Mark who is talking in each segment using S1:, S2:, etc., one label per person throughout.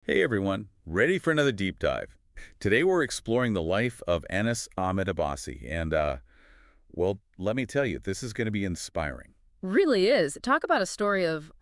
S1: Hey everyone, ready for another deep dive. Today we're exploring the life of Anas Ahmed Abbasi, and well, let me tell you, this is going to be inspiring.
S2: Really is. Talk about a story of,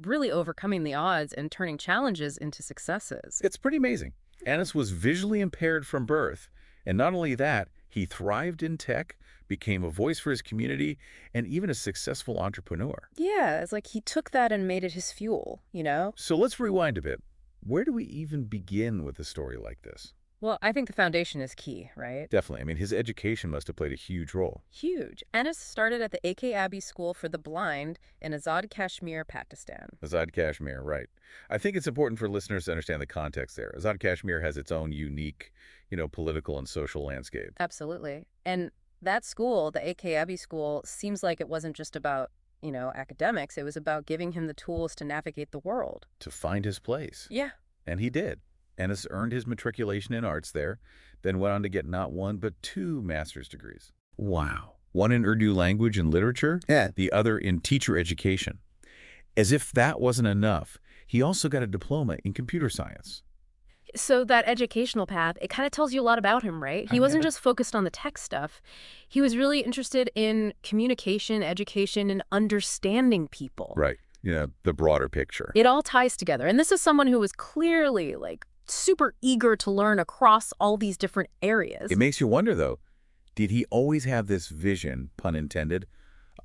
S2: really overcoming the odds and turning challenges into successes.
S1: It's pretty amazing. Anas was visually impaired from birth, and not only that, he thrived in tech, became a voice for his community, and even a successful entrepreneur.
S2: Yeah, it's like he took that and made it his fuel, you know?
S1: So let's rewind a bit. Where do we even begin with a story like this?
S2: Well, I think the foundation is key, right?
S1: Definitely. I mean, his education must have played a huge role.
S2: Huge. Anas started at the A.K. Abbey School for the Blind in Azad Kashmir, Pakistan.
S1: Azad Kashmir, right. I think it's important for listeners to understand the context there. Azad Kashmir has its own unique, political and social landscape.
S2: Absolutely. And that school, the A.K. Abbey School, seems like it wasn't just about, academics. It was about giving him the tools to navigate the world.
S1: To find his place.
S2: Yeah.
S1: And he did. Ennis earned his matriculation in arts there, then went on to get not one, but two master's degrees. Wow. One in Urdu language and literature,
S3: Yeah.
S1: the other in teacher education. As if that wasn't enough, he also got a diploma in computer science.
S2: So that educational path, it kind of tells you a lot about him, right? He wasn't just focused on the tech stuff. He was really interested in communication, education, and understanding people.
S1: Right. The broader picture.
S2: It all ties together. And this is someone who was clearly like super eager to learn across all these different areas.
S1: It makes you wonder, though, did he always have this vision, pun intended,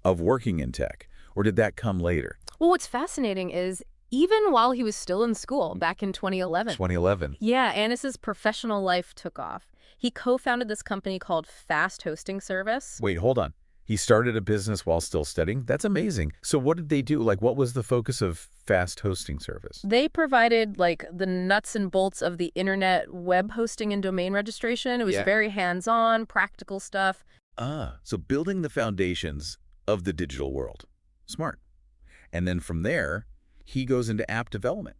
S1: of working in tech? Or did that come later?
S2: Well, what's fascinating is even while he was still in school back in 2011.
S1: 2011.
S2: Yeah, Anas's professional life took off. He co-founded this company called Fast Hosting Service.
S1: Wait, hold on. He started a business while still studying? That's amazing. So what did they do? Like, what was the focus of Fast Hosting Service?
S2: They provided like the nuts and bolts of the internet web hosting and domain registration. It was
S3: Yeah.
S2: very hands-on, practical stuff.
S1: So building the foundations of the digital world. Smart. And then from there, he goes into app development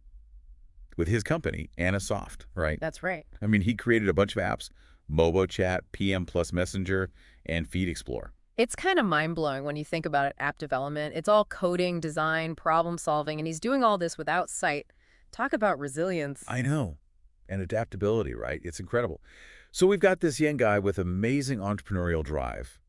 S1: with his company, Anasoft, right?
S2: That's right.
S1: I mean, he created a bunch of apps, MoboChat, PM Plus Messenger, and Feed Explorer.
S2: It's kind of mind-blowing when you think about it, app development. It's all coding, design, problem solving, and he's doing all this without sight. Talk about resilience.
S1: I know. And adaptability, right? It's incredible. So we've got this young guy with amazing entrepreneurial drive.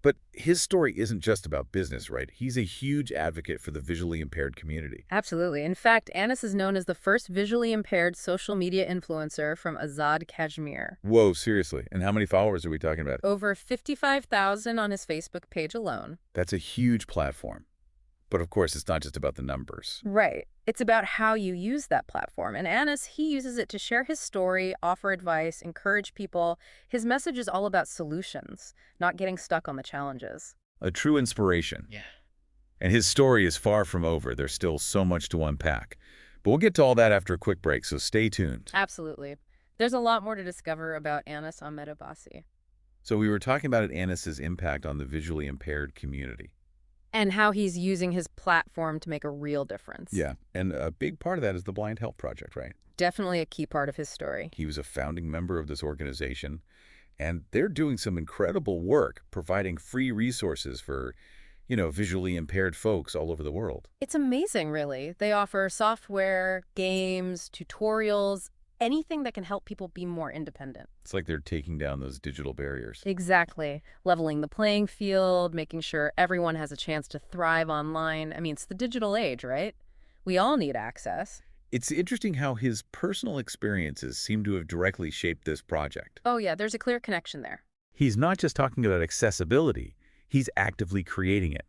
S1: But his story isn't just about business, right? He's a huge advocate for the visually impaired community.
S2: Absolutely. In fact, Anas is known as the first visually impaired social media influencer from Azad Kashmir.
S1: Whoa, seriously. And how many followers are we talking about?
S2: Over 55,000 on his Facebook page alone.
S1: That's a huge platform. But of course, it's not just about the numbers.
S2: Right. It's about how you use that platform. And Anas, he uses it to share his story, offer advice, encourage people. His message is all about solutions, not getting stuck on the challenges.
S1: A true inspiration.
S3: Yeah.
S1: And his story is far from over. There's still so much to unpack. But we'll get to all that after a quick break, so stay tuned.
S2: Absolutely. There's a lot more to discover about Anas Ahmed Abbasi.
S1: So we were talking about Anas's impact on the visually impaired community.
S2: And how he's using his platform to make a real difference.
S1: Yeah, and a big part of that is the Blind Help Project, right?
S2: Definitely a key part of his story.
S1: He was a founding member of this organization, and they're doing some incredible work providing free resources for, visually impaired folks all over the world.
S2: It's amazing, really. They offer software, games, tutorials, anything that can help people be more independent.
S1: It's like they're taking down those digital barriers.
S2: Exactly. Leveling the playing field, making sure everyone has a chance to thrive online. I mean, it's the digital age, right? We all need access.
S1: It's interesting how his personal experiences seem to have directly shaped this project.
S2: Oh, yeah, there's a clear connection there.
S1: He's not just talking about accessibility, he's actively creating it.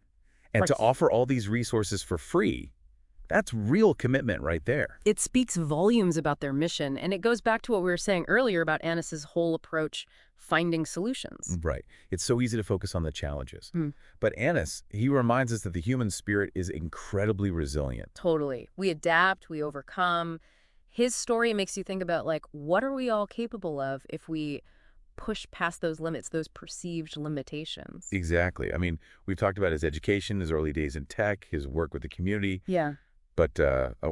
S1: And
S2: Right.
S1: to offer all these resources for free, that's real commitment right there.
S2: It speaks volumes about their mission, and it goes back to what we were saying earlier about Anas's whole approach, finding solutions.
S1: Right. It's so easy to focus on the challenges.
S2: Mm.
S1: But Anas, he reminds us that the human spirit is incredibly resilient.
S2: Totally. We adapt, we overcome. His story makes you think about, like, what are we all capable of if we push past those limits, those perceived limitations?
S1: Exactly. I mean, we've talked about his education, his early days in tech, his work with the community.
S2: Yeah.
S1: But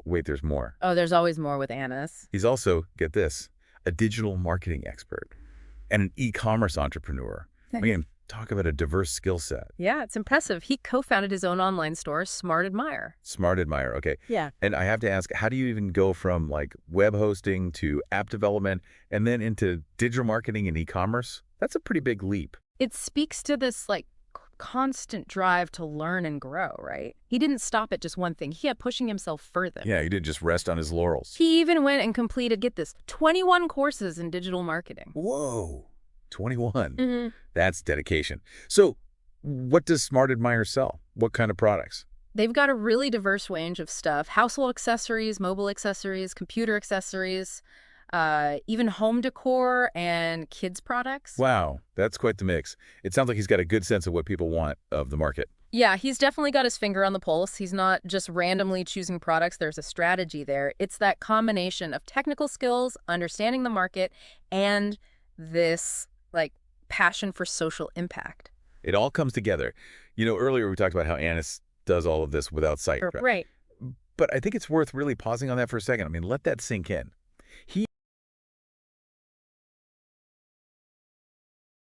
S1: wait, there's more.
S2: Oh, there's always more with Anas.
S1: He's also, get this, a digital marketing expert and an e-commerce entrepreneur. I mean, Talk about a diverse skill set.
S2: Yeah, it's impressive. He co-founded his own online store, Smart Admire.
S1: Smart admirer. Okay.
S2: Yeah.
S1: And I have to ask, how do you even go from like web hosting to app development and then into digital marketing and e-commerce? That's a pretty big leap.
S2: It speaks to this constant drive to learn and grow, right? He didn't stop at just one thing. He kept pushing himself further.
S1: Yeah, he didn't just rest on his laurels.
S2: He even went and completed, get this, 21 courses in digital marketing.
S1: Whoa. 21.
S2: Mm-hmm.
S1: That's dedication. So what does Smart Admire sell? What kind of products?
S2: They've got a really diverse range of stuff: household accessories, mobile accessories, computer accessories, even home decor and kids products.
S1: Wow, that's quite the mix. It sounds like he's got a good sense of what people want of the market.
S2: Yeah, he's definitely got his finger on the pulse. He's not just randomly choosing products. There's a strategy there. It's that combination of technical skills, understanding the market, and this passion for social impact.
S1: It all comes together. You know, earlier we talked about how Anas does all of this without sight.
S2: Right.
S1: But I think it's worth really pausing on that for a second. I mean, let that sink in. He